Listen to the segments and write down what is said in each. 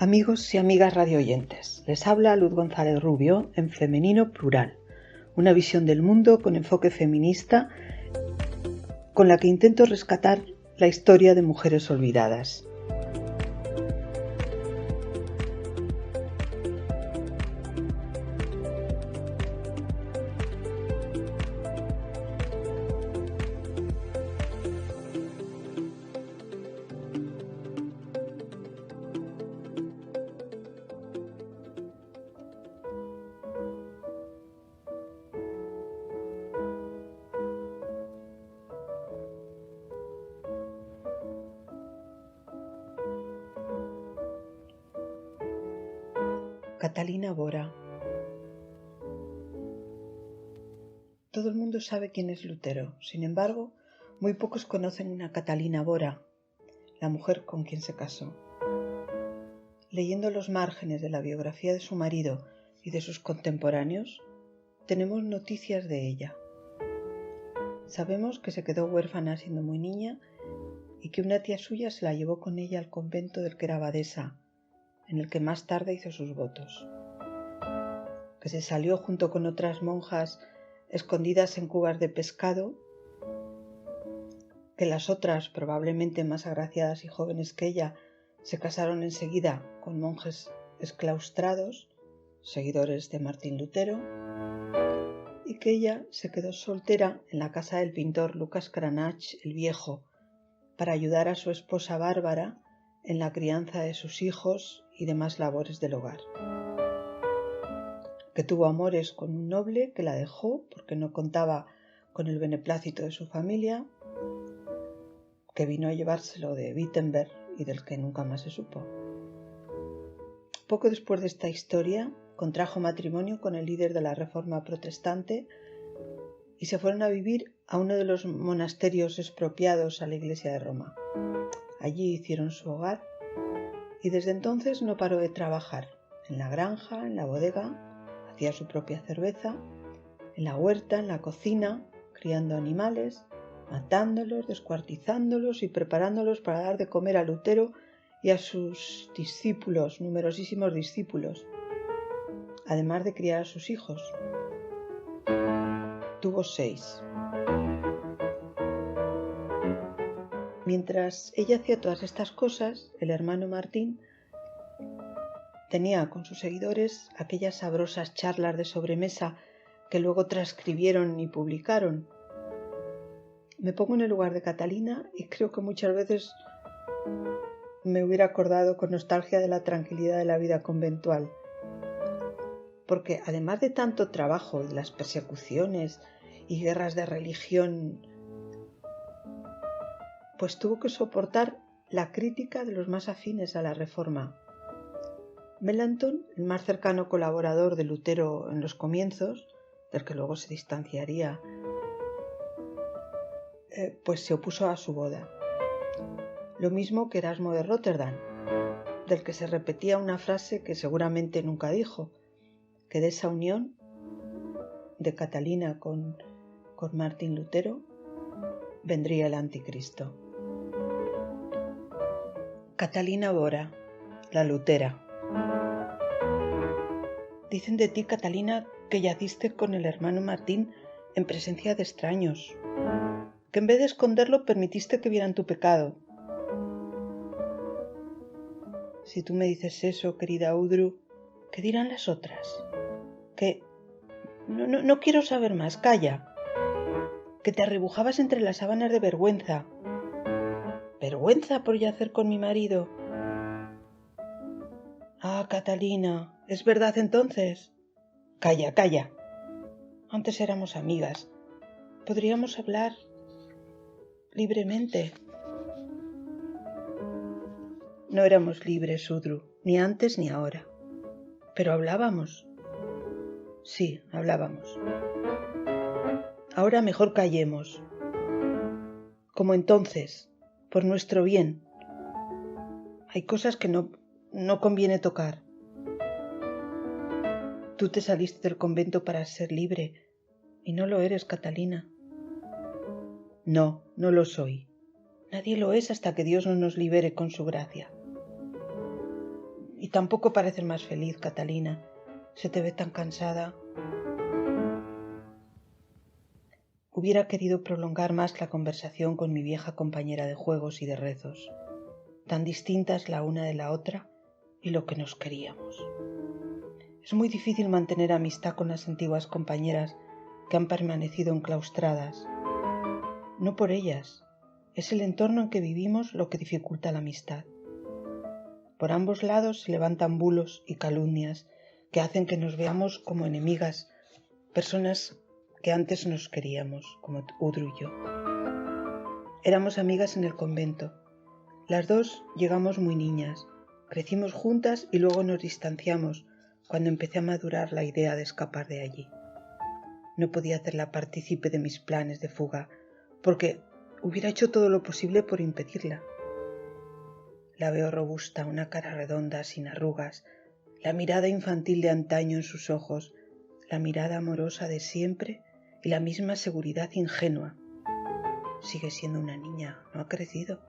Amigos y amigas radioyentes, les habla Luz González Rubio en Femenino Plural, una visión del mundo con enfoque feminista con la que intento rescatar la historia de mujeres olvidadas. Catalina Bora. Todo el mundo sabe quién es Lutero, sin embargo, muy pocos conocen una Catalina Bora, la mujer con quien se casó. Leyendo los márgenes de la biografía de su marido y de sus contemporáneos, tenemos noticias de ella. Sabemos que se quedó huérfana siendo muy niña y que una tía suya se la llevó con ella al convento del que era abadesa, en el que más tarde hizo sus votos. Que se salió junto con otras monjas escondidas en cubas de pescado, que las otras, probablemente más agraciadas y jóvenes que ella, se casaron enseguida con monjes exclaustrados, seguidores de Martín Lutero, y que ella se quedó soltera en la casa del pintor Lucas Cranach el Viejo para ayudar a su esposa Bárbara en la crianza de sus hijos y demás labores del hogar. Que tuvo amores con un noble que la dejó porque no contaba con el beneplácito de su familia, que vino a llevárselo de Wittenberg y del que nunca más se supo. Poco después de esta historia, contrajo matrimonio con el líder de la Reforma protestante y se fueron a vivir a uno de los monasterios expropiados a la Iglesia de Roma. Allí hicieron su hogar y desde entonces no paró de trabajar en la granja, en la bodega, hacía su propia cerveza, en la huerta, en la cocina, criando animales, matándolos, descuartizándolos y preparándolos para dar de comer a Lutero y a sus discípulos, numerosísimos discípulos, además de criar a sus hijos. Tuvo 6. Mientras ella hacía todas estas cosas, el hermano Martín tenía con sus seguidores aquellas sabrosas charlas de sobremesa que luego transcribieron y publicaron. Me pongo en el lugar de Catalina y creo que muchas veces me hubiera acordado con nostalgia de la tranquilidad de la vida conventual. Porque además de tanto trabajo, de las persecuciones y guerras de religión, pues tuvo que soportar la crítica de los más afines a la Reforma. Melanchthon, el más cercano colaborador de Lutero en los comienzos, del que luego se distanciaría, pues se opuso a su boda. Lo mismo que Erasmo de Róterdam, del que se repetía una frase que seguramente nunca dijo, que de esa unión de Catalina con Martín Lutero vendría el anticristo. Catalina Bora, la Lutera. Dicen de ti, Catalina, que yaciste con el hermano Martín en presencia de extraños, que en vez de esconderlo permitiste que vieran tu pecado. Si tú me dices eso, querida Udru, ¿qué dirán las otras? Que no quiero saber más, calla. Que te arrebujabas entre las sábanas de vergüenza. ¿Vergüenza por yacer con mi marido? Ah, Catalina, ¿es verdad entonces? Calla, calla. Antes éramos amigas. Podríamos hablar libremente. No éramos libres, Udru, ni antes ni ahora. Pero hablábamos. Sí, hablábamos. Ahora mejor callemos. Como entonces, por nuestro bien. Hay cosas que no conviene tocar. Tú te saliste del convento para ser libre, y no lo eres, Catalina. No lo soy. Nadie lo es hasta que Dios no nos libere con su gracia. Y tampoco pareces más feliz, Catalina. Se te ve tan cansada. Hubiera querido prolongar más la conversación con mi vieja compañera de juegos y de rezos, tan distintas la una de la otra y lo que nos queríamos. Es muy difícil mantener amistad con las antiguas compañeras que han permanecido enclaustradas. No por ellas, es el entorno en que vivimos lo que dificulta la amistad. Por ambos lados se levantan bulos y calumnias que hacen que nos veamos como enemigas, personas que antes nos queríamos, como Udru y yo. Éramos amigas en el convento. Las dos llegamos muy niñas, crecimos juntas y luego nos distanciamos cuando empecé a madurar la idea de escapar de allí. No podía hacerla partícipe de mis planes de fuga, porque hubiera hecho todo lo posible por impedirla. La veo robusta, una cara redonda, sin arrugas, la mirada infantil de antaño en sus ojos, la mirada amorosa de siempre y la misma seguridad ingenua. Sigue siendo una niña, no ha crecido.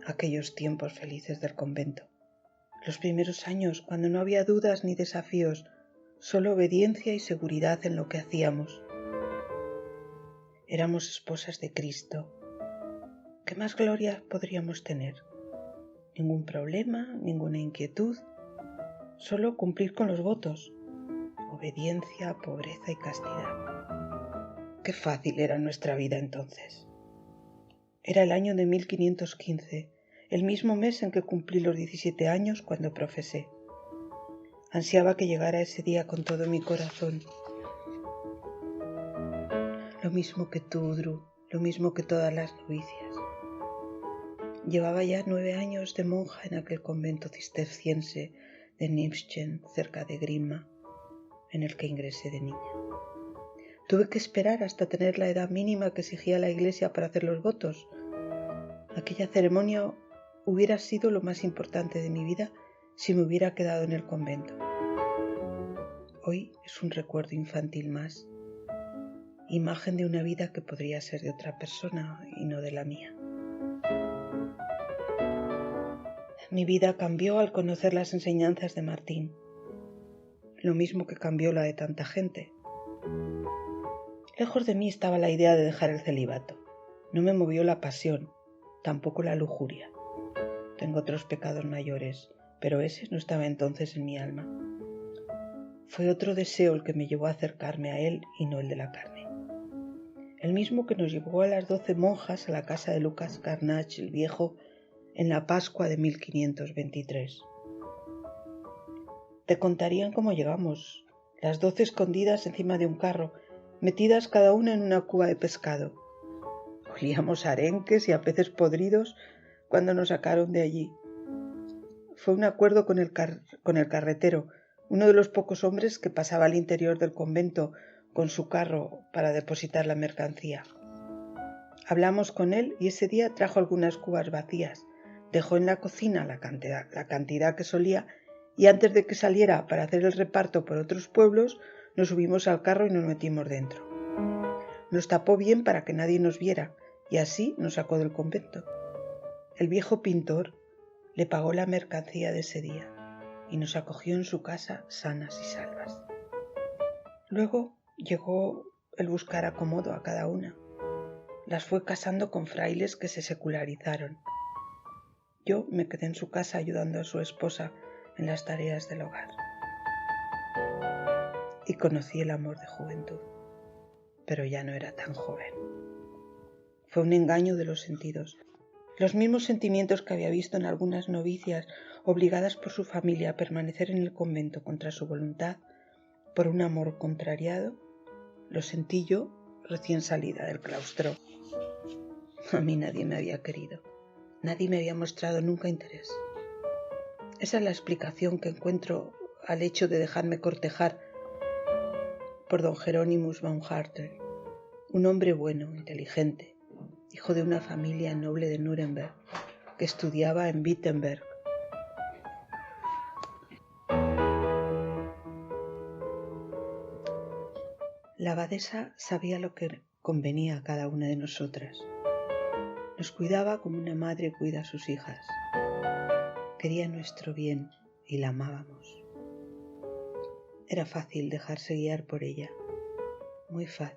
Aquellos tiempos felices del convento. Los primeros años, cuando no había dudas ni desafíos, solo obediencia y seguridad en lo que hacíamos. Éramos esposas de Cristo. ¿Qué más gloria podríamos tener? Ningún problema, ninguna inquietud, solo cumplir con los votos. Obediencia, pobreza y castidad. Qué fácil era nuestra vida entonces. Era el año de 1515, el mismo mes en que cumplí los 17 años cuando profesé. Ansiaba que llegara ese día con todo mi corazón. Lo mismo que tú, Udru, lo mismo que todas las novicias. Llevaba ya 9 años de monja en aquel convento cisterciense de Nymschen, cerca de Grimma, en el que ingresé de niña. Tuve que esperar hasta tener la edad mínima que exigía la Iglesia para hacer los votos. Aquella ceremonia hubiera sido lo más importante de mi vida si me hubiera quedado en el convento. Hoy es un recuerdo infantil más, imagen de una vida que podría ser de otra persona y no de la mía. Mi vida cambió al conocer las enseñanzas de Martín, lo mismo que cambió la de tanta gente. Lejos de mí estaba la idea de dejar el celibato. No me movió la pasión, tampoco la lujuria. Tengo otros pecados mayores, pero ese no estaba entonces en mi alma. Fue otro deseo el que me llevó a acercarme a él y no el de la carne. El mismo que nos llevó a las 12 monjas a la casa de Lucas Carnach el Viejo en la Pascua de 1523. Te contarían cómo llegamos, las 12 escondidas encima de un carro, metidas cada una en una cuba de pescado. Olíamos a arenques y a peces podridos cuando nos sacaron de allí. Fue un acuerdo con el carretero, uno de los pocos hombres que pasaba al interior del convento con su carro para depositar la mercancía. Hablamos con él y ese día trajo algunas cubas vacías. Dejó en la cocina la cantidad que solía y antes de que saliera para hacer el reparto por otros pueblos, nos subimos al carro y nos metimos dentro. Nos tapó bien para que nadie nos viera y así nos sacó del convento. El viejo pintor le pagó la mercancía de ese día y nos acogió en su casa sanas y salvas. Luego llegó el buscar acomodo a cada una. Las fue casando con frailes que se secularizaron. Yo me quedé en su casa ayudando a su esposa en las tareas del hogar. Y conocí el amor de juventud, pero ya no era tan joven. Fue un engaño de los sentidos. Los mismos sentimientos que había visto en algunas novicias obligadas por su familia a permanecer en el convento contra su voluntad, por un amor contrariado, los sentí yo recién salida del claustro. A mí nadie me había querido. Nadie me había mostrado nunca interés. Esa es la explicación que encuentro al hecho de dejarme cortejar por don Hieronymus Baumgarten, un hombre bueno, inteligente, hijo de una familia noble de Nuremberg, que estudiaba en Wittenberg. La abadesa sabía lo que convenía a cada una de nosotras. Nos cuidaba como una madre cuida a sus hijas. Quería nuestro bien y la amábamos. Era fácil dejarse guiar por ella, muy fácil.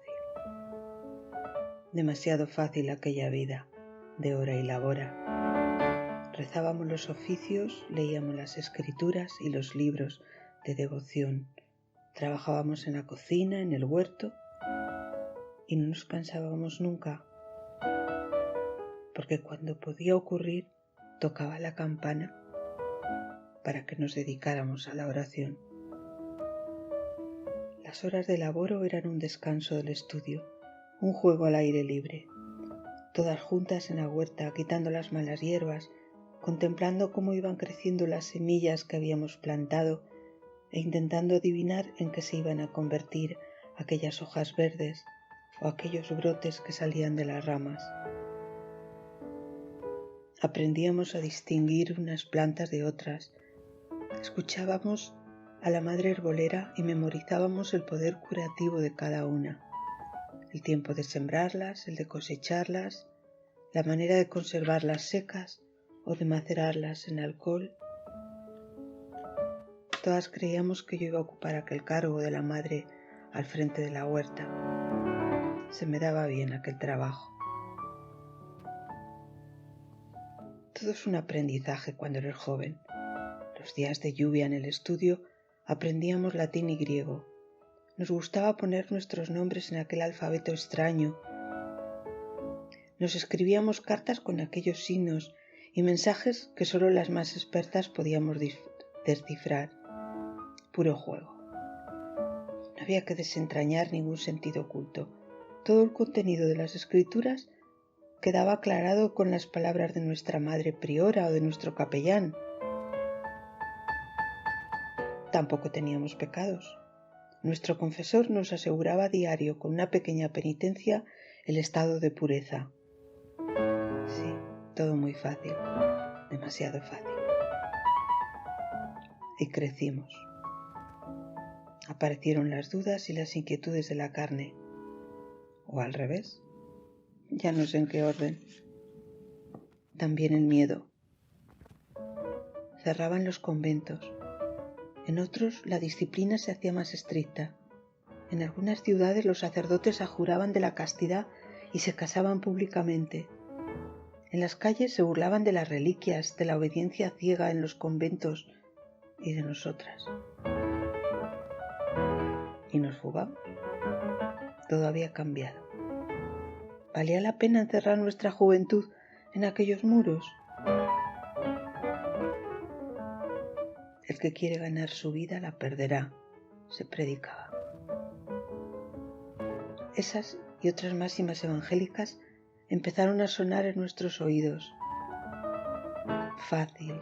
Demasiado fácil aquella vida de hora y labora. Rezábamos los oficios, leíamos las escrituras y los libros de devoción. Trabajábamos en la cocina, en el huerto y no nos cansábamos nunca, porque cuando podía ocurrir tocaba la campana para que nos dedicáramos a la oración. Las horas de laboro eran un descanso del estudio, un juego al aire libre. Todas juntas en la huerta, quitando las malas hierbas, contemplando cómo iban creciendo las semillas que habíamos plantado e intentando adivinar en qué se iban a convertir aquellas hojas verdes o aquellos brotes que salían de las ramas. Aprendíamos a distinguir unas plantas de otras, escuchábamos a la madre herbolera y memorizábamos el poder curativo de cada una, el tiempo de sembrarlas, el de cosecharlas, la manera de conservarlas secas o de macerarlas en alcohol. Todas creíamos que yo iba a ocupar aquel cargo de la madre al frente de la huerta. Se me daba bien aquel trabajo. Todo es un aprendizaje cuando eres joven. Los días de lluvia en el estudio aprendíamos latín y griego. Nos gustaba poner nuestros nombres en aquel alfabeto extraño. Nos escribíamos cartas con aquellos signos y mensajes que solo las más expertas podíamos descifrar. Puro juego. No había que desentrañar ningún sentido oculto. Todo el contenido de las escrituras quedaba aclarado con las palabras de nuestra madre priora o de nuestro capellán. Tampoco teníamos pecados. Nuestro confesor nos aseguraba a diario con una pequeña penitencia el estado de pureza. Sí, todo muy fácil, demasiado fácil. Y crecimos. Aparecieron las dudas y las inquietudes de la carne. O al revés. Ya no sé en qué orden. También el miedo. Cerraban los conventos. En otros la disciplina se hacía más estricta. En algunas ciudades los sacerdotes ajuraban de la castidad y se casaban públicamente. En las calles se burlaban de las reliquias, de la obediencia ciega en los conventos y de nosotras. Y nos fugamos. Todo había cambiado. ¿Valía la pena encerrar nuestra juventud en aquellos muros? El que quiere ganar su vida la perderá, se predicaba. Esas y otras máximas evangélicas empezaron a sonar en nuestros oídos. Fácil,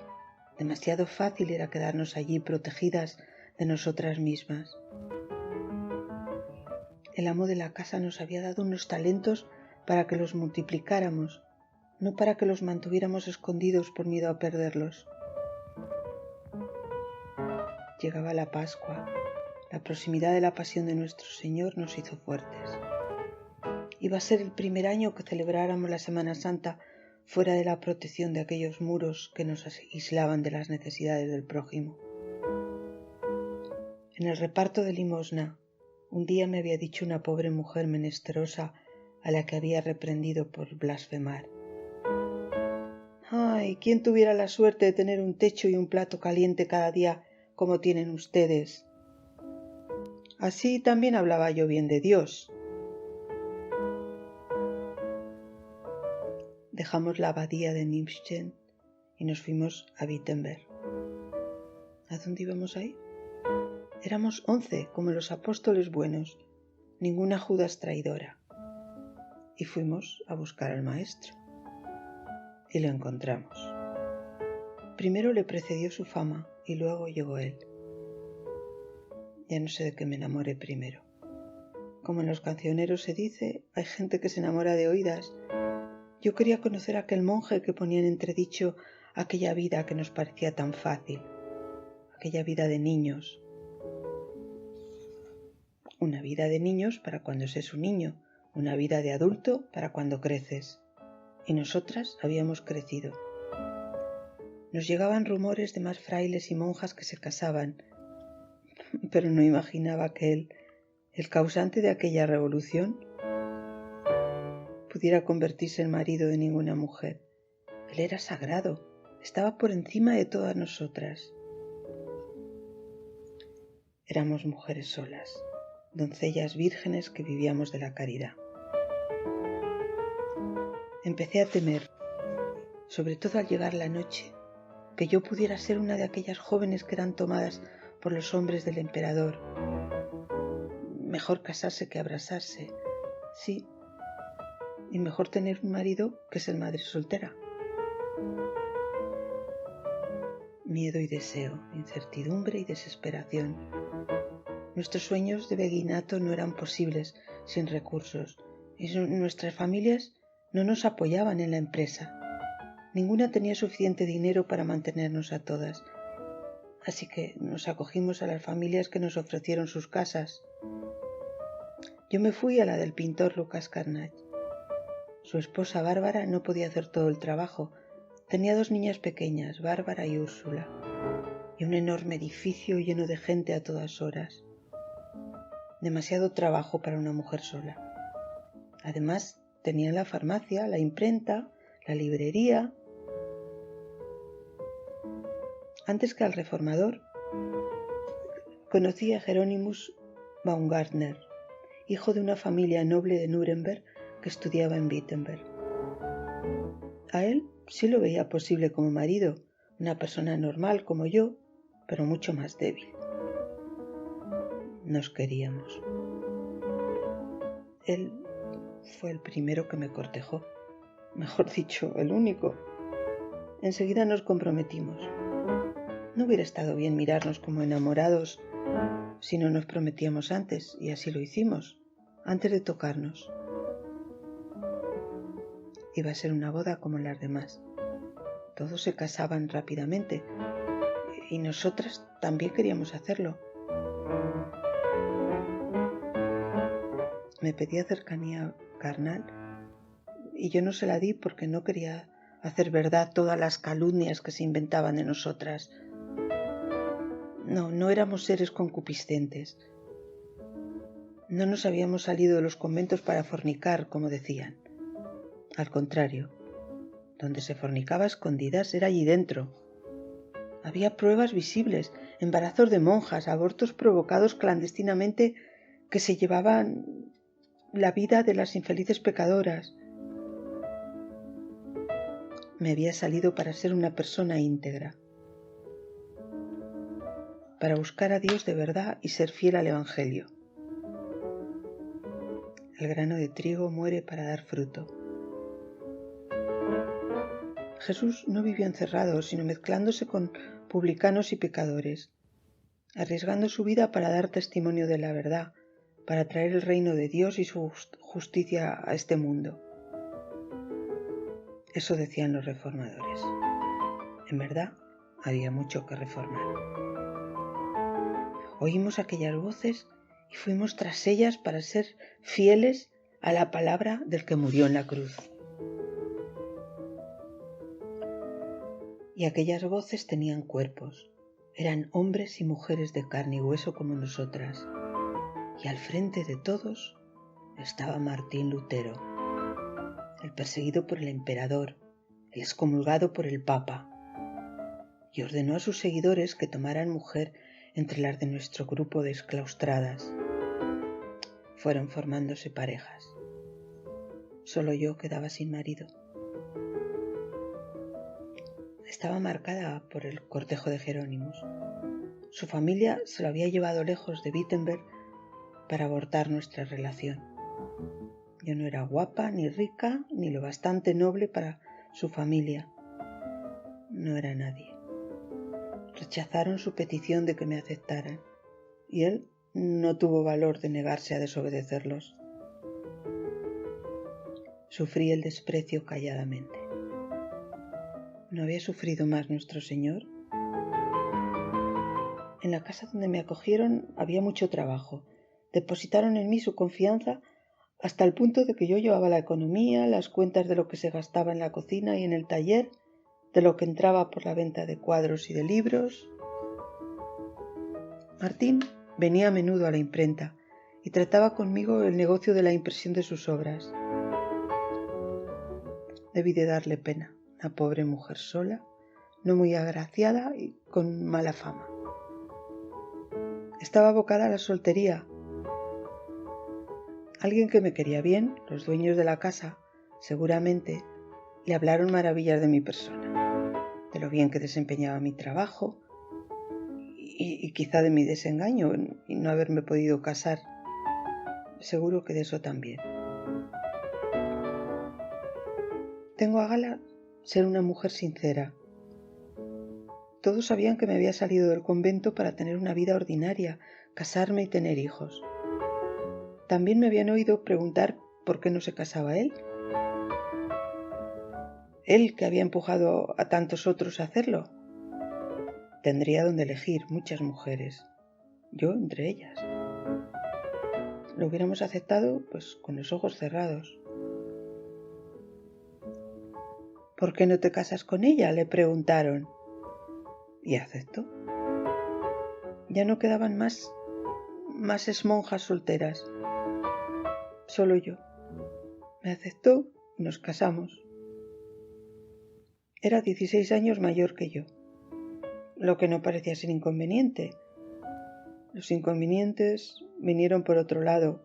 demasiado fácil era quedarnos allí protegidas de nosotras mismas. El amo de la casa nos había dado unos talentos para que los multiplicáramos, no para que los mantuviéramos escondidos por miedo a perderlos. Llegaba la Pascua. La proximidad de la pasión de nuestro Señor nos hizo fuertes. Iba a ser el primer año que celebráramos la Semana Santa fuera de la protección de aquellos muros que nos aislaban de las necesidades del prójimo. En el reparto de limosna, un día me había dicho una pobre mujer menesterosa a la que había reprendido por blasfemar: ¡ay, quién tuviera la suerte de tener un techo y un plato caliente cada día como tienen ustedes! Así también hablaba yo bien de Dios. Dejamos la abadía de Nymschen y nos fuimos a Wittenberg. ¿A dónde íbamos a ir? Éramos 11, como los apóstoles buenos, ninguna Judas traidora. Y fuimos a buscar al maestro. Y lo encontramos. Primero le precedió su fama y luego llegó él. Ya no sé de qué me enamoré primero. Como en los cancioneros se dice, hay gente que se enamora de oídas. Yo quería conocer a aquel monje que ponía en entredicho aquella vida que nos parecía tan fácil, aquella vida de niños. Una vida de niños para cuando se es un niño, una vida de adulto para cuando creces. Y nosotras habíamos crecido. Nos llegaban rumores de más frailes y monjas que se casaban, pero no imaginaba que él, el causante de aquella revolución, pudiera convertirse en marido de ninguna mujer. Él era sagrado, estaba por encima de todas nosotras. Éramos mujeres solas, doncellas vírgenes que vivíamos de la caridad. Empecé a temer, sobre todo al llegar la noche, que yo pudiera ser una de aquellas jóvenes que eran tomadas por los hombres del emperador. Mejor casarse que abrasarse, sí, y mejor tener un marido que ser madre soltera. Miedo y deseo, incertidumbre y desesperación. Nuestros sueños de beguinato no eran posibles sin recursos, y nuestras familias no nos apoyaban en la empresa. Ninguna tenía suficiente dinero para mantenernos a todas, así que nos acogimos a las familias que nos ofrecieron sus casas. Yo me fui a la del pintor Lucas Carnage. Su esposa Bárbara no podía hacer todo el trabajo. Tenía 2 niñas pequeñas, Bárbara y Úrsula, y un enorme edificio lleno de gente a todas horas. Demasiado trabajo para una mujer sola. Además, tenía la farmacia, la imprenta, la librería. Antes que al reformador, conocí a Hieronymus Baumgartner, hijo de una familia noble de Nuremberg que estudiaba en Wittenberg. A él sí lo veía posible como marido, una persona normal como yo, pero mucho más débil. Nos queríamos. Él fue el primero que me cortejó, mejor dicho, el único. Enseguida nos comprometimos. No hubiera estado bien mirarnos como enamorados si no nos prometíamos antes, y así lo hicimos, antes de tocarnos. Iba a ser una boda como las demás. Todos se casaban rápidamente y nosotras también queríamos hacerlo. Me pedía cercanía carnal y yo no se la di porque no quería hacer verdad todas las calumnias que se inventaban de nosotras. No éramos seres concupiscentes. No nos habíamos salido de los conventos para fornicar, como decían. Al contrario, donde se fornicaba a escondidas era allí dentro. Había pruebas visibles, embarazos de monjas, abortos provocados clandestinamente que se llevaban la vida de las infelices pecadoras. Me había salido para ser una persona íntegra, para buscar a Dios de verdad y ser fiel al Evangelio. El grano de trigo muere para dar fruto. Jesús no vivió encerrado, sino mezclándose con publicanos y pecadores, arriesgando su vida para dar testimonio de la verdad, para traer el reino de Dios y su justicia a este mundo. Eso decían los reformadores. En verdad, había mucho que reformar. Oímos aquellas voces y fuimos tras ellas para ser fieles a la palabra del que murió en la cruz. Y aquellas voces tenían cuerpos, eran hombres y mujeres de carne y hueso como nosotras. Y al frente de todos estaba Martín Lutero, el perseguido por el emperador, el excomulgado por el Papa, y ordenó a sus seguidores que tomaran mujer entre las de nuestro grupo de exclaustradas. Fueron formándose parejas. Solo yo quedaba sin marido. Estaba marcada por el cortejo de Hieronymus. Su familia se lo había llevado lejos de Wittenberg para abortar nuestra relación. Yo no era guapa, ni rica, ni lo bastante noble para su familia. No era nadie. Rechazaron su petición de que me aceptaran, y él no tuvo valor de negarse a desobedecerlos. Sufrí el desprecio calladamente. ¿No había sufrido más nuestro Señor? En la casa donde me acogieron había mucho trabajo. Depositaron en mí su confianza hasta el punto de que yo llevaba la economía, las cuentas de lo que se gastaba en la cocina y en el taller, de lo que entraba por la venta de cuadros y de libros. Martín venía a menudo a la imprenta y trataba conmigo el negocio de la impresión de sus obras. Debí de darle pena, una pobre mujer sola, no muy agraciada y con mala fama. Estaba abocada a la soltería. Alguien que me quería bien, los dueños de la casa, seguramente, le hablaron maravillas de mi persona, de lo bien que desempeñaba mi trabajo y quizá de mi desengaño y no haberme podido casar. Seguro que de eso también. Tengo a gala ser una mujer sincera. Todos sabían que me había salido del convento para tener una vida ordinaria, casarme y tener hijos. También me habían oído preguntar por qué no se casaba él. Él que había empujado a tantos otros a hacerlo. Tendría donde elegir muchas mujeres, yo entre ellas. Lo hubiéramos aceptado pues con los ojos cerrados. ¿Por qué no te casas con ella?, le preguntaron. Y aceptó. Ya no quedaban más monjas solteras. Solo yo. Me aceptó y nos casamos. Era 16 años mayor que yo, lo que no parecía ser inconveniente. Los inconvenientes vinieron por otro lado.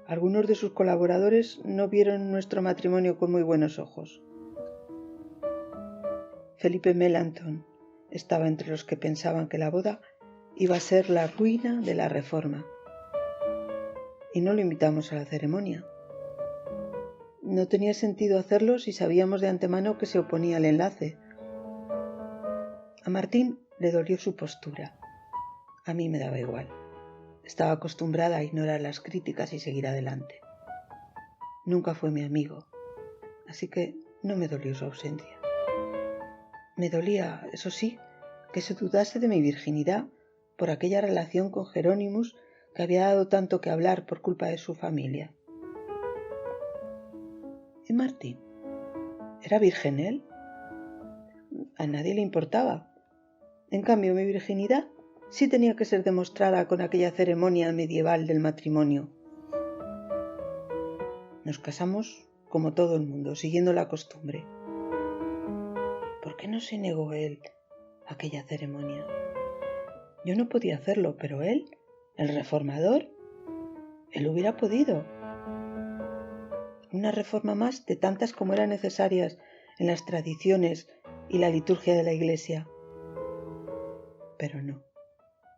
Algunos de sus colaboradores no vieron nuestro matrimonio con muy buenos ojos. Felipe Melanchthon estaba entre los que pensaban que la boda iba a ser la ruina de la Reforma. Y no lo invitamos a la ceremonia. No tenía sentido hacerlo si sabíamos de antemano que se oponía al enlace. A Martín le dolió su postura. A mí me daba igual. Estaba acostumbrada a ignorar las críticas y seguir adelante. Nunca fue mi amigo, así que no me dolió su ausencia. Me dolía, eso sí, que se dudase de mi virginidad por aquella relación con Jerónimus que había dado tanto que hablar por culpa de su familia. ¿Y Martín? ¿Era virgen él? A nadie le importaba. En cambio, mi virginidad sí tenía que ser demostrada con aquella ceremonia medieval del matrimonio. Nos casamos como todo el mundo, siguiendo la costumbre. ¿Por qué no se negó él a aquella ceremonia? Yo no podía hacerlo, pero él, el reformador, él hubiera podido. Una reforma más de tantas como eran necesarias en las tradiciones y la liturgia de la Iglesia. Pero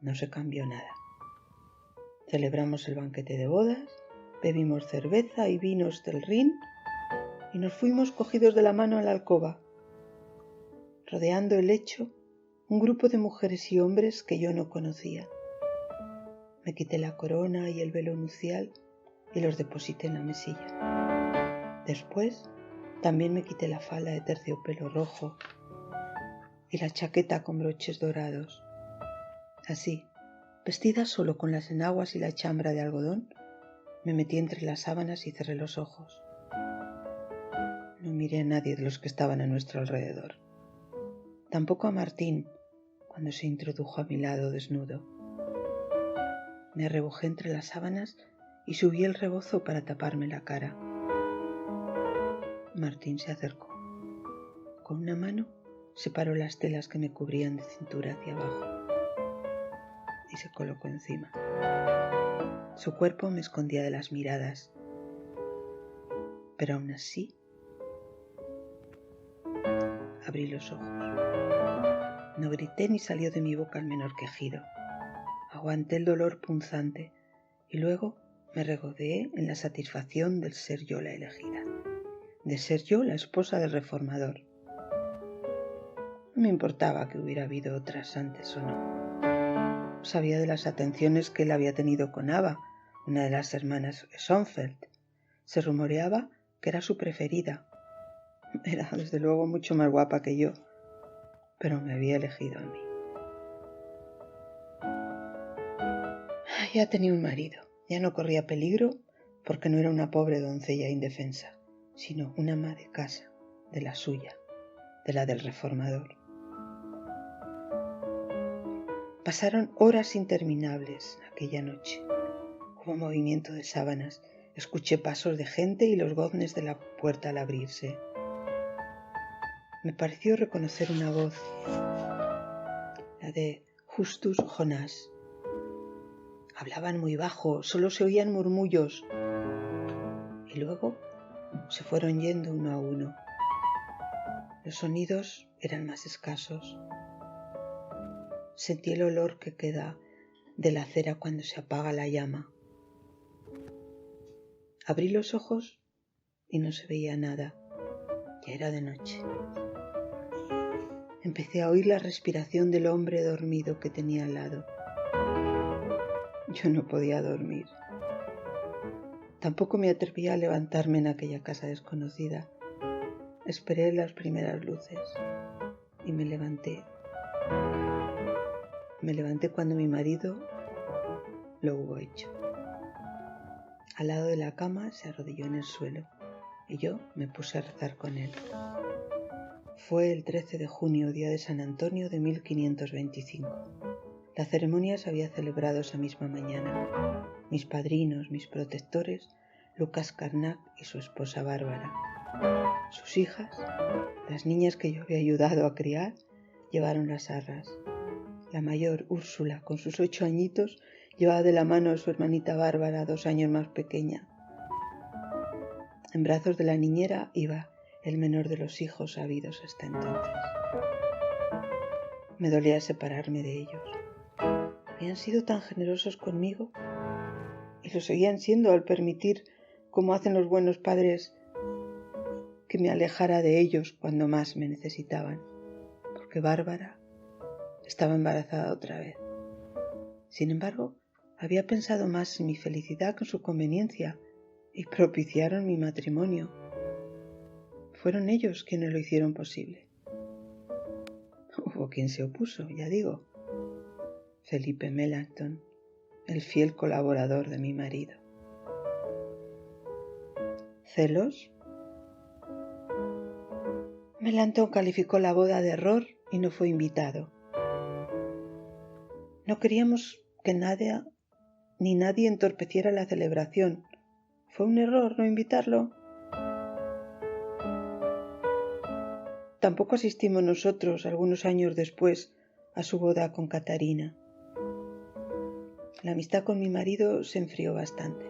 no se cambió nada. Celebramos el banquete de bodas, bebimos cerveza y vinos del Rin y nos fuimos cogidos de la mano a la alcoba, rodeando el lecho un grupo de mujeres y hombres que yo no conocía. Me quité la corona y el velo nupcial y los deposité en la mesilla. Después también me quité la falda de terciopelo rojo y la chaqueta con broches dorados. Así, vestida solo con las enaguas y la chambra de algodón, me metí entre las sábanas y cerré los ojos. No miré a nadie de los que estaban a nuestro alrededor. Tampoco a Martín, cuando se introdujo a mi lado desnudo. Me arrebujé entre las sábanas y subí el rebozo para taparme la cara. Martín se acercó. Con una mano separó las telas que me cubrían de cintura hacia abajo y se colocó encima. Su cuerpo me escondía de las miradas, pero aún así abrí los ojos. No grité ni salió de mi boca el menor quejido. Aguanté el dolor punzante y luego me regodeé en la satisfacción de ser yo la elegida, de ser yo la esposa del reformador. No me importaba que hubiera habido otras antes o no. Sabía de las atenciones que él había tenido con Ava, una de las hermanas Schönfeld. Se rumoreaba que era su preferida. Era desde luego mucho más guapa que yo, pero me había elegido a mí. Ya tenía un marido, ya no corría peligro porque no era una pobre doncella indefensa, sino una ama de casa, de la suya, de la del reformador. Pasaron horas interminables aquella noche. Hubo movimiento de sábanas, escuché pasos de gente y los goznes de la puerta al abrirse. Me pareció reconocer una voz, la de Justus Jonas. Hablaban muy bajo, solo se oían murmullos y luego se fueron yendo uno a uno. Los sonidos eran más escasos. Sentí el olor que queda de la cera cuando se apaga la llama. Abrí los ojos y no se veía nada. Ya era de noche. Empecé a oír la respiración del hombre dormido que tenía al lado. Yo no podía dormir. Tampoco me atrevía a levantarme en aquella casa desconocida. Esperé las primeras luces y me levanté. Me levanté cuando mi marido lo hubo hecho. Al lado de la cama se arrodilló en el suelo y yo me puse a rezar con él. Fue el 13 de junio, día de San Antonio de 1525. La ceremonia se había celebrado esa misma mañana. Mis padrinos, mis protectores, Lucas Carnac y su esposa Bárbara. Sus hijas, las niñas que yo había ayudado a criar, llevaron las arras. La mayor, Úrsula, con sus 8 añitos, llevaba de la mano a su hermanita Bárbara, 2 años más pequeña. En brazos de la niñera iba el menor de los hijos habidos hasta entonces. Me dolía separarme de ellos. Habían sido tan generosos conmigo y lo seguían siendo al permitir, como hacen los buenos padres, que me alejara de ellos cuando más me necesitaban, porque Bárbara estaba embarazada otra vez. Sin embargo, había pensado más en mi felicidad que en su conveniencia y propiciaron mi matrimonio. Fueron ellos quienes lo hicieron posible. Hubo quien se opuso, ya digo. Felipe Melanchthon, el fiel colaborador de mi marido. ¿Celos? Melanchthon calificó la boda de error y no fue invitado. No queríamos que nadie entorpeciera la celebración. ¿Fue un error no invitarlo? Tampoco asistimos nosotros, algunos años después, a su boda con Catarina. La amistad con mi marido se enfrió bastante.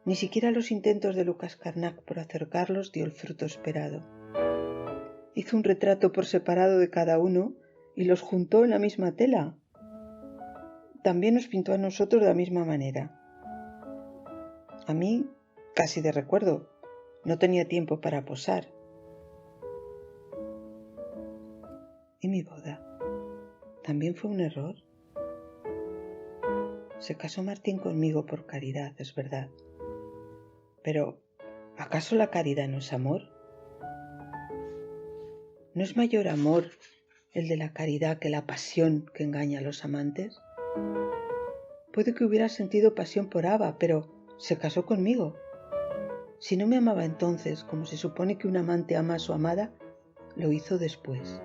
Ni siquiera los intentos de Lucas Carnac por acercarlos dio el fruto esperado. Hizo un retrato por separado de cada uno y los juntó en la misma tela. También nos pintó a nosotros de la misma manera. A mí, casi de recuerdo, no tenía tiempo para posar. ¿Y mi boda? ¿También fue un error? Se casó Martín conmigo por caridad, es verdad. Pero, ¿acaso la caridad no es amor? ¿No es mayor amor el de la caridad que la pasión que engaña a los amantes? Puede que hubiera sentido pasión por Ava, pero se casó conmigo. Si no me amaba entonces, como se supone que un amante ama a su amada, lo hizo después.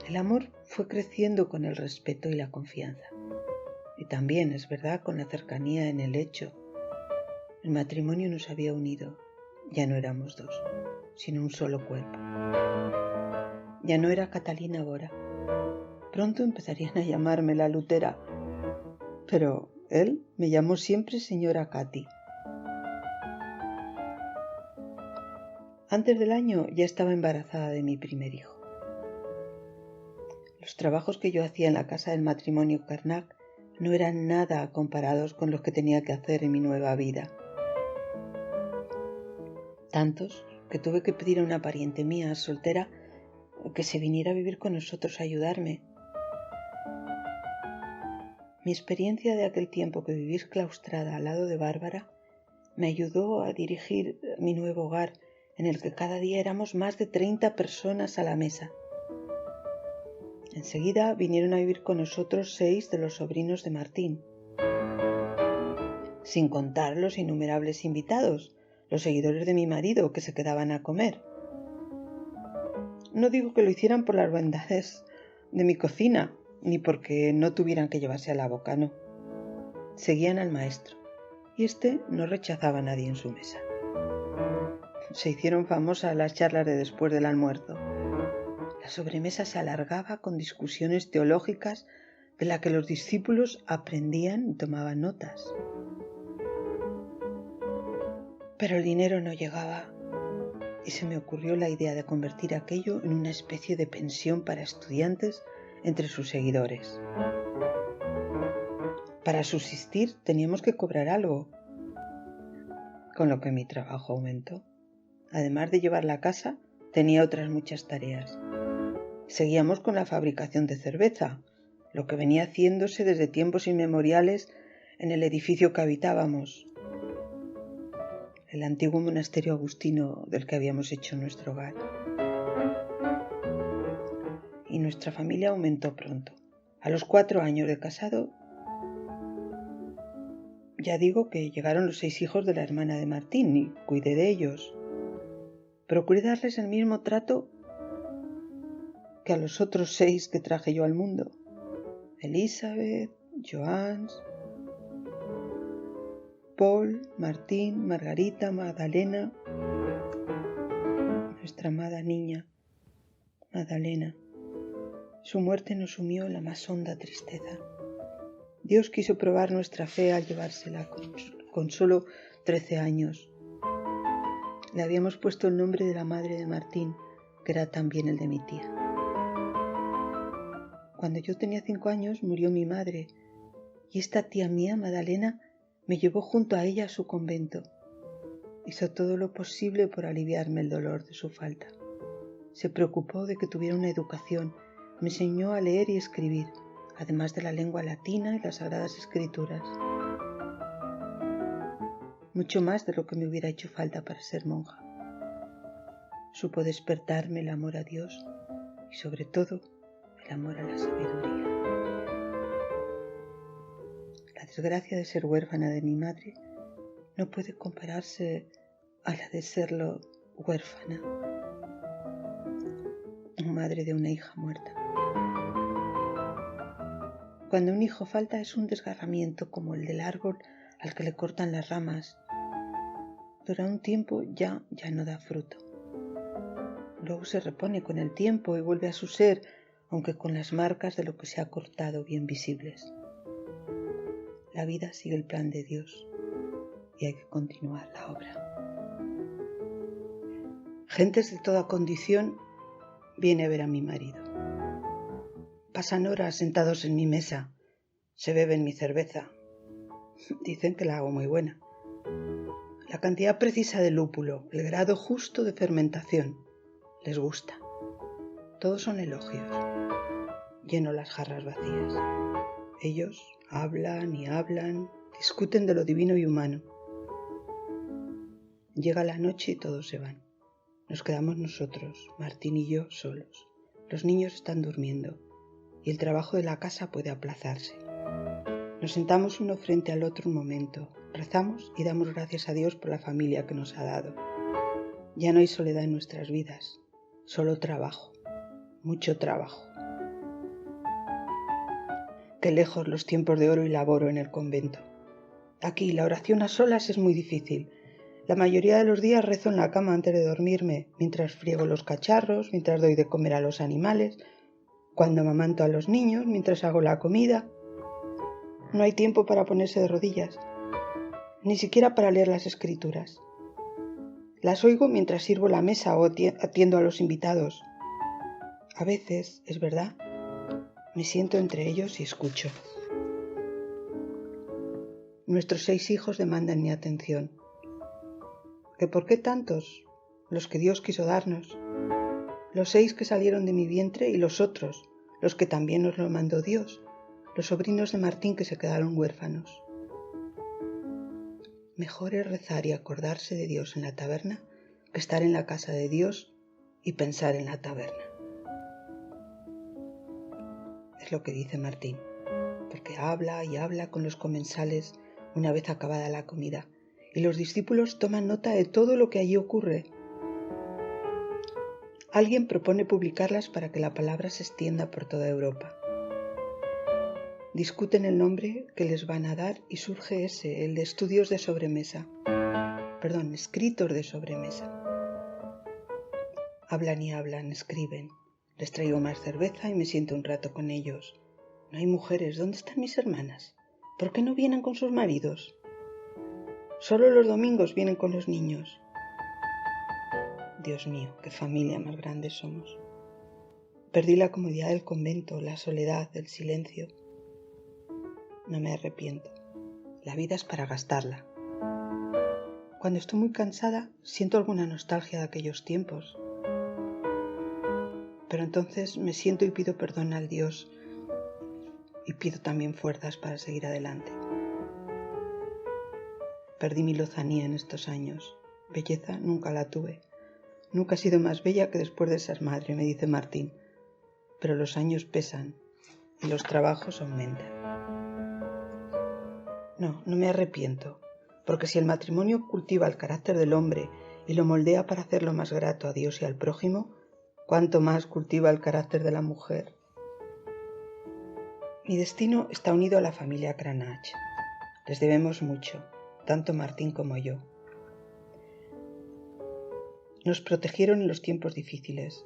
El amor fue creciendo con el respeto y la confianza. Y también, es verdad, con la cercanía en el hecho. El matrimonio nos había unido. Ya no éramos dos, sino un solo cuerpo. Ya no era Catalina Bora. Pronto empezarían a llamarme la Lutera, pero él me llamó siempre señora Katy. Antes del año ya estaba embarazada de mi primer hijo. Los trabajos que yo hacía en la casa del matrimonio Carnac no eran nada comparados con los que tenía que hacer en mi nueva vida. Tantos que tuve que pedir a una pariente mía, soltera, que se viniera a vivir con nosotros a ayudarme. Mi experiencia de aquel tiempo que viví claustrada al lado de Bárbara me ayudó a dirigir mi nuevo hogar, en el que cada día éramos más de 30 personas a la mesa. Enseguida vinieron a vivir con nosotros 6 de los sobrinos de Martín, sin contar los innumerables invitados, los seguidores de mi marido que se quedaban a comer. No digo que lo hicieran por las bondades de mi cocina, ni porque no tuvieran que llevarse a la boca, no. Seguían al maestro, y éste no rechazaba a nadie en su mesa. Se hicieron famosas las charlas de después del almuerzo. La sobremesa se alargaba con discusiones teológicas de las que los discípulos aprendían y tomaban notas. Pero el dinero no llegaba y se me ocurrió la idea de convertir aquello en una especie de pensión para estudiantes entre sus seguidores. Para subsistir teníamos que cobrar algo, con lo que mi trabajo aumentó. Además de llevar la casa, tenía otras muchas tareas. Seguíamos con la fabricación de cerveza, lo que venía haciéndose desde tiempos inmemoriales en el edificio que habitábamos, el antiguo monasterio agustino del que habíamos hecho nuestro hogar. Y nuestra familia aumentó pronto. A los 4 años de casado, ya digo que llegaron los 6 hijos de la hermana de Martín y cuidé de ellos. Procuré darles el mismo trato que a los otros 6 que traje yo al mundo. Elizabeth, Joans, Paul, Martín, Margarita, Magdalena, nuestra amada niña, Magdalena. Su muerte nos sumió en la más honda tristeza. Dios quiso probar nuestra fe al llevársela con solo 13 años. Le habíamos puesto el nombre de la madre de Martín, que era también el de mi tía. Cuando yo tenía 5 años murió mi madre y esta tía mía, Magdalena, me llevó junto a ella a su convento. Hizo todo lo posible por aliviarme el dolor de su falta. Se preocupó de que tuviera una educación, me enseñó a leer y escribir, además de la lengua latina y las sagradas escrituras. Mucho más de lo que me hubiera hecho falta para ser monja. Supo despertarme el amor a Dios y sobre todo el amor a la sabiduría. La desgracia de ser huérfana de mi madre no puede compararse a la de serlo huérfana, madre de una hija muerta. Cuando un hijo falta es un desgarramiento como el del árbol al que le cortan las ramas. Dura un tiempo ya no da fruto. Luego se repone con el tiempo y vuelve a su ser, aunque con las marcas de lo que se ha cortado bien visibles. La vida sigue el plan de Dios y hay que continuar la obra. Gentes de toda condición viene a ver a mi marido. Pasan horas sentados en mi mesa, se beben mi cerveza. Dicen que la hago muy buena. La cantidad precisa de lúpulo, el grado justo de fermentación, les gusta. Todos son elogios. Lleno las jarras vacías. Ellos hablan y hablan, discuten de lo divino y humano. Llega la noche y todos se van. Nos quedamos nosotros, Martín y yo, solos. Los niños están durmiendo y el trabajo de la casa puede aplazarse. Nos sentamos uno frente al otro un momento, rezamos y damos gracias a Dios por la familia que nos ha dado. Ya no hay soledad en nuestras vidas, solo trabajo, mucho trabajo. Qué lejos los tiempos de oro y laboro en el convento. Aquí la oración a solas es muy difícil. La mayoría de los días rezo en la cama antes de dormirme, mientras friego los cacharros, mientras doy de comer a los animales, cuando amamanto a los niños, mientras hago la comida. No hay tiempo para ponerse de rodillas, ni siquiera para leer las escrituras. Las oigo mientras sirvo la mesa o atiendo a los invitados. A veces, es verdad, me siento entre ellos y escucho. Nuestros 6 hijos demandan mi atención. ¿Que por qué tantos? Los que Dios quiso darnos. Los 6 que salieron de mi vientre y los otros, los que también nos lo mandó Dios, los sobrinos de Martín que se quedaron huérfanos. Mejor es rezar y acordarse de Dios en la taberna que estar en la casa de Dios y pensar en la taberna. Es lo que dice Martín, porque habla y habla con los comensales una vez acabada la comida, y los discípulos toman nota de todo lo que allí ocurre. Alguien propone publicarlas para que la palabra se extienda por toda Europa. Discuten el nombre que les van a dar y surge ese, el de escritos de sobremesa. Hablan y hablan, escriben. Les traigo más cerveza y me siento un rato con ellos. No hay mujeres, ¿dónde están mis hermanas? ¿Por qué no vienen con sus maridos? Solo los domingos vienen con los niños. Dios mío, qué familia más grande somos. Perdí la comodidad del convento, la soledad, el silencio. No me arrepiento. La vida es para gastarla. Cuando estoy muy cansada, siento alguna nostalgia de aquellos tiempos. Pero entonces me siento y pido perdón al Dios y pido también fuerzas para seguir adelante. Perdí mi lozanía en estos años. Belleza nunca la tuve. Nunca he sido más bella que después de ser madre, me dice Martín. Pero los años pesan y los trabajos aumentan. No me arrepiento, porque si el matrimonio cultiva el carácter del hombre y lo moldea para hacerlo más grato a Dios y al prójimo, cuánto más cultiva el carácter de la mujer. Mi destino está unido a la familia Cranach. Les debemos mucho, tanto Martín como yo. Nos protegieron en los tiempos difíciles.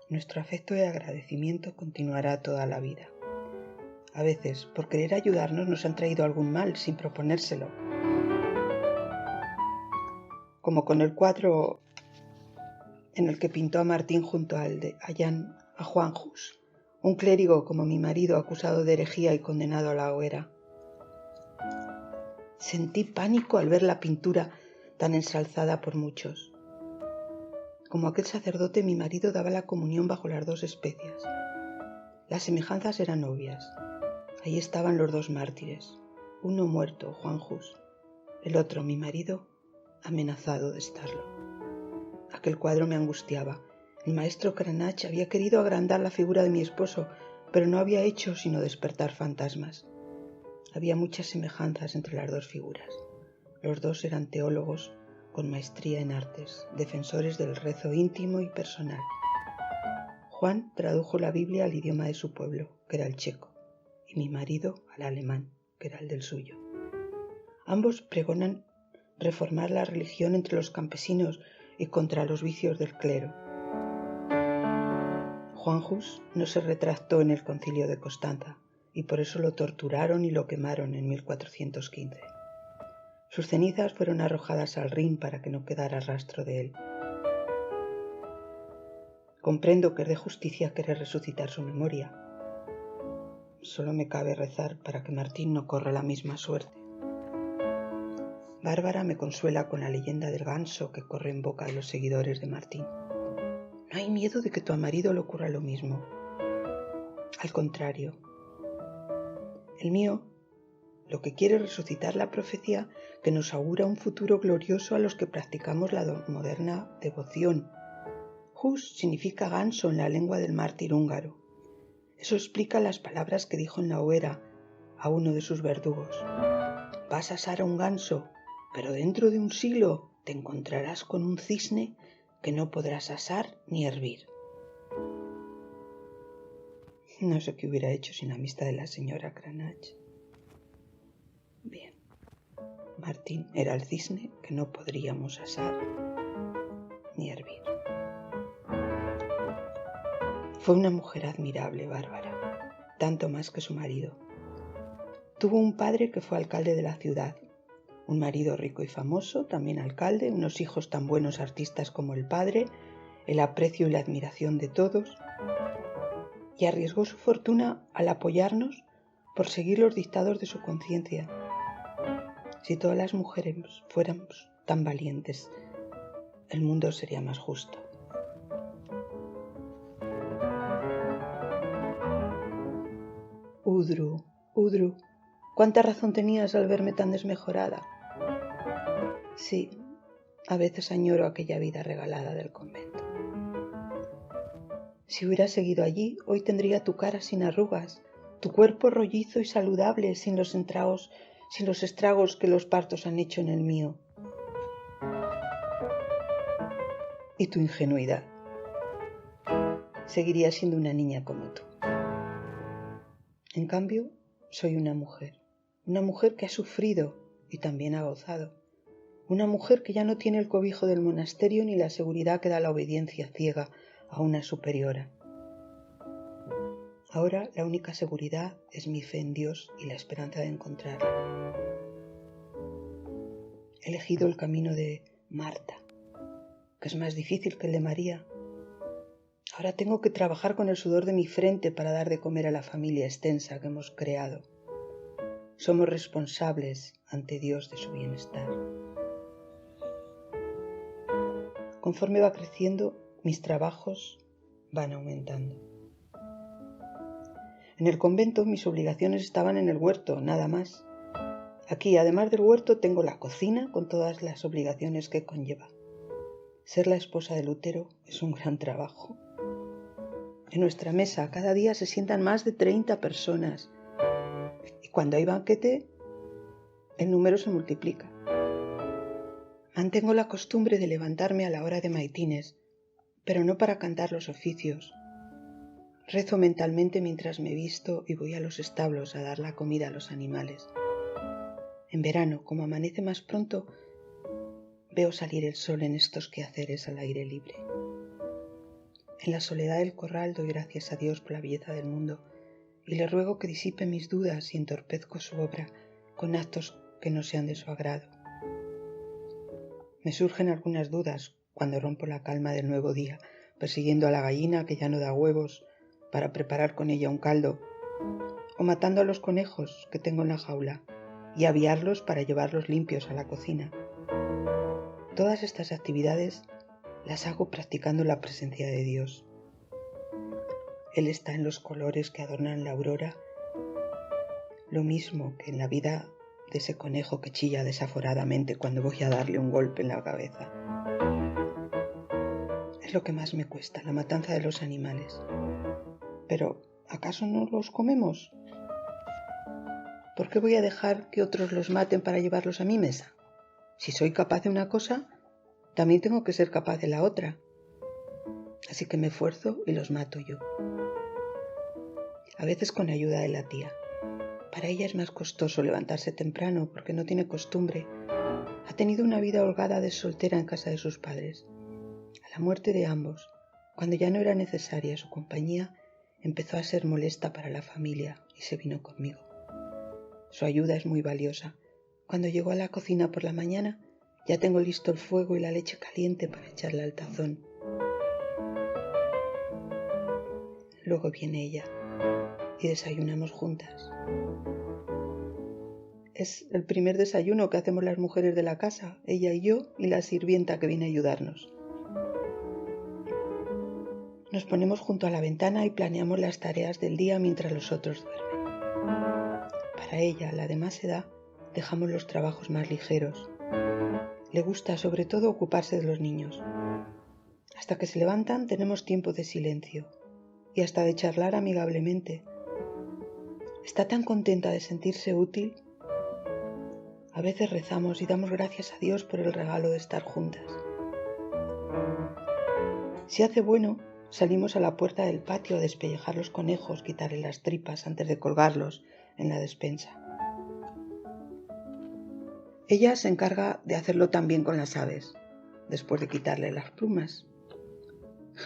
Nuestro afecto y agradecimiento continuará toda la vida. A veces, por querer ayudarnos, nos han traído algún mal sin proponérselo. Como con el cuadro en el que pintó a Martín junto a Juan Hus, un clérigo como mi marido acusado de herejía y condenado a la hoguera. Sentí pánico al ver la pintura tan ensalzada por muchos. Como aquel sacerdote, mi marido daba la comunión bajo las dos especias. Las semejanzas eran obvias. Ahí estaban los dos mártires, uno muerto, Juan Hus, el otro, mi marido, amenazado de estarlo. Aquel cuadro me angustiaba. El maestro Cranach había querido agrandar la figura de mi esposo, pero no había hecho sino despertar fantasmas. Había muchas semejanzas entre las dos figuras. Los dos eran teólogos con maestría en artes, defensores del rezo íntimo y personal. Juan tradujo la Biblia al idioma de su pueblo, que era el checo, y mi marido al alemán, que era el del suyo. Ambos pregonan reformar la religión entre los campesinos y contra los vicios del clero. Juan Hus no se retractó en el concilio de Constanza y por eso lo torturaron y lo quemaron en 1415. Sus cenizas fueron arrojadas al Rin para que no quedara rastro de él. Comprendo que es de justicia querer resucitar su memoria. Solo me cabe rezar para que Martín no corra la misma suerte. Bárbara me consuela con la leyenda del ganso que corre en boca de los seguidores de Martín. No hay miedo de que tu marido le ocurra lo mismo. Al contrario, el mío lo que quiere es resucitar la profecía que nos augura un futuro glorioso a los que practicamos la moderna devoción. Hus significa ganso en la lengua del mártir húngaro. Eso explica las palabras que dijo en la hoguera a uno de sus verdugos. Vas a asar a un ganso, pero dentro de un siglo te encontrarás con un cisne que no podrás asar ni hervir. No sé qué hubiera hecho sin la amistad de la señora Cranach. Bien, Martín era el cisne que no podríamos asar ni hervir. Fue una mujer admirable, Bárbara, tanto más que su marido. Tuvo un padre que fue alcalde de la ciudad, un marido rico y famoso, también alcalde, unos hijos tan buenos artistas como el padre, el aprecio y la admiración de todos, y arriesgó su fortuna al apoyarnos por seguir los dictados de su conciencia. Si todas las mujeres fuéramos tan valientes, el mundo sería más justo. Udru, ¿cuánta razón tenías al verme tan desmejorada? Sí, a veces añoro aquella vida regalada del convento. Si hubieras seguido allí, hoy tendría tu cara sin arrugas, tu cuerpo rollizo y saludable, sin los estragos que los partos han hecho en el mío. Y tu ingenuidad. seguiría siendo una niña como tú. En cambio, soy una mujer que ha sufrido y también ha gozado, una mujer que ya no tiene el cobijo del monasterio ni la seguridad que da la obediencia ciega a una superiora. Ahora la única seguridad es mi fe en Dios y la esperanza de encontrarla. He elegido el camino de Marta, que es más difícil que el de María. Ahora tengo que trabajar con el sudor de mi frente para dar de comer a la familia extensa que hemos creado. Somos responsables ante Dios de su bienestar. Conforme va creciendo, mis trabajos van aumentando. En el convento mis obligaciones estaban en el huerto, nada más. Aquí, además del huerto, tengo la cocina con todas las obligaciones que conlleva. Ser la esposa de Lutero es un gran trabajo. En nuestra mesa cada día se sientan más de 30 personas y cuando hay banquete el número se multiplica. Mantengo la costumbre de levantarme a la hora de maitines, pero no para cantar los oficios. Rezo mentalmente mientras me visto y voy a los establos a dar la comida a los animales. En verano, como amanece más pronto, veo salir el sol en estos quehaceres al aire libre. En la soledad del corral doy gracias a Dios por la belleza del mundo y le ruego que disipe mis dudas y entorpezco su obra con actos que no sean de su agrado. Me surgen algunas dudas cuando rompo la calma del nuevo día, persiguiendo a la gallina que ya no da huevos para preparar con ella un caldo, o matando a los conejos que tengo en la jaula y aviarlos para llevarlos limpios a la cocina. Todas estas actividades las hago practicando la presencia de Dios. Él está en los colores que adornan la aurora, lo mismo que en la vida de ese conejo que chilla desaforadamente cuando voy a darle un golpe en la cabeza. Es lo que más me cuesta, la matanza de los animales. Pero, ¿acaso no los comemos? ¿Por qué voy a dejar que otros los maten para llevarlos a mi mesa? Si soy capaz de una cosa, también tengo que ser capaz de la otra. Así que me esfuerzo y los mato yo. A veces con ayuda de la tía. Para ella es más costoso levantarse temprano porque no tiene costumbre. Ha tenido una vida holgada de soltera en casa de sus padres. A la muerte de ambos, cuando ya no era necesaria su compañía, empezó a ser molesta para la familia y se vino conmigo. Su ayuda es muy valiosa. Cuando llego a la cocina por la mañana, ya tengo listo el fuego y la leche caliente para echarla al tazón. Luego viene ella y desayunamos juntas. Es el primer desayuno que hacemos las mujeres de la casa, ella y yo y la sirvienta que viene a ayudarnos. Nos ponemos junto a la ventana y planeamos las tareas del día mientras los otros duermen. Para ella, la de más edad, dejamos los trabajos más ligeros. Le gusta sobre todo ocuparse de los niños. Hasta que se levantan tenemos tiempo de silencio y hasta de charlar amigablemente. Está tan contenta de sentirse útil. A veces rezamos y damos gracias a Dios por el regalo de estar juntas. Si hace bueno, salimos a la puerta del patio a despellejar los conejos, quitarle las tripas antes de colgarlos en la despensa. Ella se encarga de hacerlo también con las aves, después de quitarle las plumas.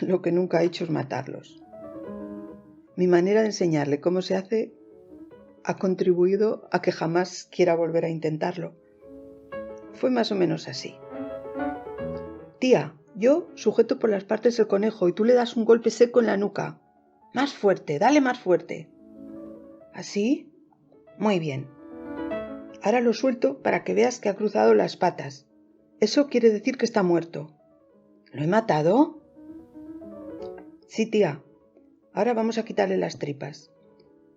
Lo que nunca ha hecho es matarlos. Mi manera de enseñarle cómo se hace ha contribuido a que jamás quiera volver a intentarlo. Fue más o menos así. Tía, yo sujeto por las partes el conejo y tú le das un golpe seco en la nuca. Más fuerte, dale más fuerte. ¿Así? Muy bien. Ahora lo suelto para que veas que ha cruzado las patas. Eso quiere decir que está muerto. ¿Lo he matado? Sí, tía. Ahora vamos a quitarle las tripas.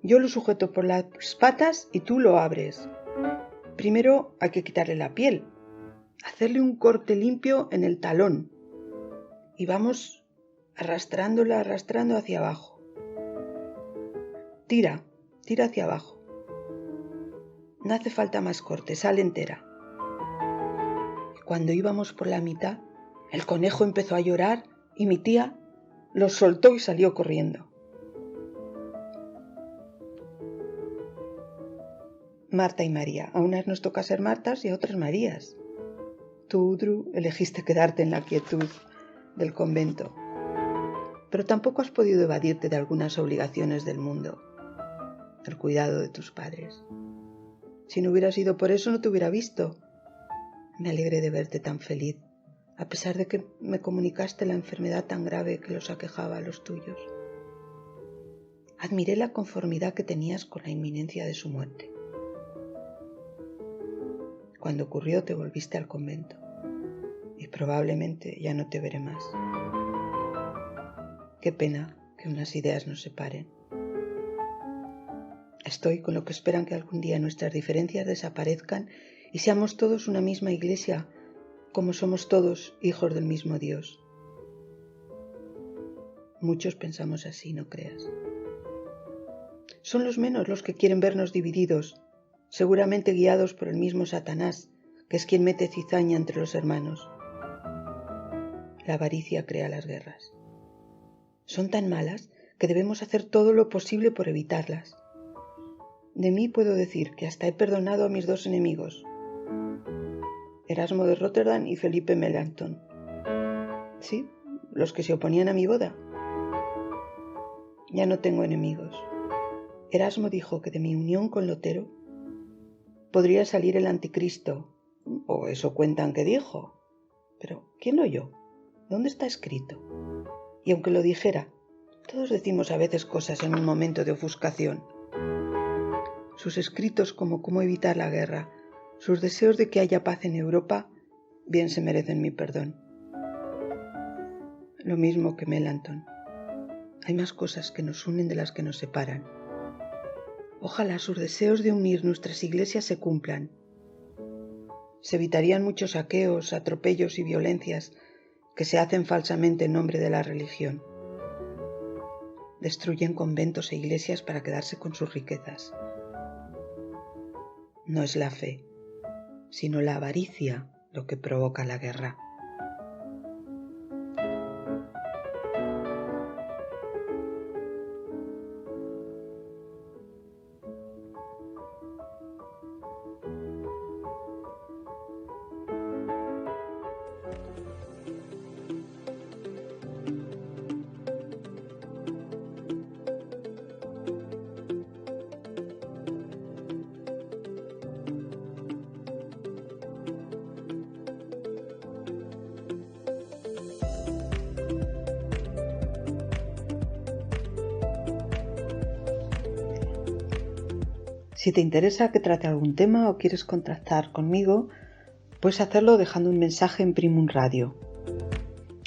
Yo lo sujeto por las patas y tú lo abres. Primero hay que quitarle la piel. Hacerle un corte limpio en el talón. Y vamos arrastrando hacia abajo. Tira hacia abajo. No hace falta más corte, sale entera. Cuando íbamos por la mitad, el conejo empezó a llorar y mi tía Los soltó y salió corriendo. Marta y María. A unas nos toca ser Martas y a otras Marías. Tú, Drew, elegiste quedarte en la quietud del convento, pero tampoco has podido evadirte de algunas obligaciones del mundo, el cuidado de tus padres. Si no hubiera sido por eso, no te hubiera visto. Me alegré de verte tan feliz, a pesar de que me comunicaste la enfermedad tan grave que los aquejaba a los tuyos. Admiré la conformidad que tenías con la inminencia de su muerte. Cuando ocurrió, te volviste al convento y probablemente ya no te veré más. Qué pena que unas ideas nos separen. Estoy con lo que esperan que algún día nuestras diferencias desaparezcan y seamos todos una misma iglesia, como somos todos hijos del mismo Dios. Muchos pensamos así, no creas. Son los menos los que quieren vernos divididos, seguramente guiados por el mismo Satanás, que es quien mete cizaña entre los hermanos. La avaricia crea las guerras. Son tan malas que debemos hacer todo lo posible por evitarlas. De mí puedo decir que hasta he perdonado a mis dos enemigos, Erasmo de Rotterdam y Felipe Melanchthon. Sí, los que se oponían a mi boda. Ya no tengo enemigos. Erasmo dijo que de mi unión con Lutero podría salir el anticristo, o eso cuentan que dijo. Pero, ¿quién lo oyó? ¿Dónde está escrito? Y aunque lo dijera, todos decimos a veces cosas en un momento de ofuscación. Sus escritos como cómo evitar la guerra, sus deseos de que haya paz en Europa, bien se merecen mi perdón. Lo mismo que Melanchthon. Hay más cosas que nos unen de las que nos separan. Ojalá sus deseos de unir nuestras iglesias se cumplan. Se evitarían muchos saqueos, atropellos y violencias que se hacen falsamente en nombre de la religión. Destruyen conventos e iglesias para quedarse con sus riquezas. No es la fe, sino la avaricia lo que provoca la guerra. Si te interesa que trate algún tema o quieres contactar conmigo, puedes hacerlo dejando un mensaje en Primum Radio.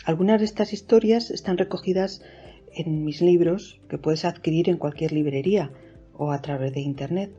Algunas de estas historias están recogidas en mis libros que puedes adquirir en cualquier librería o a través de internet.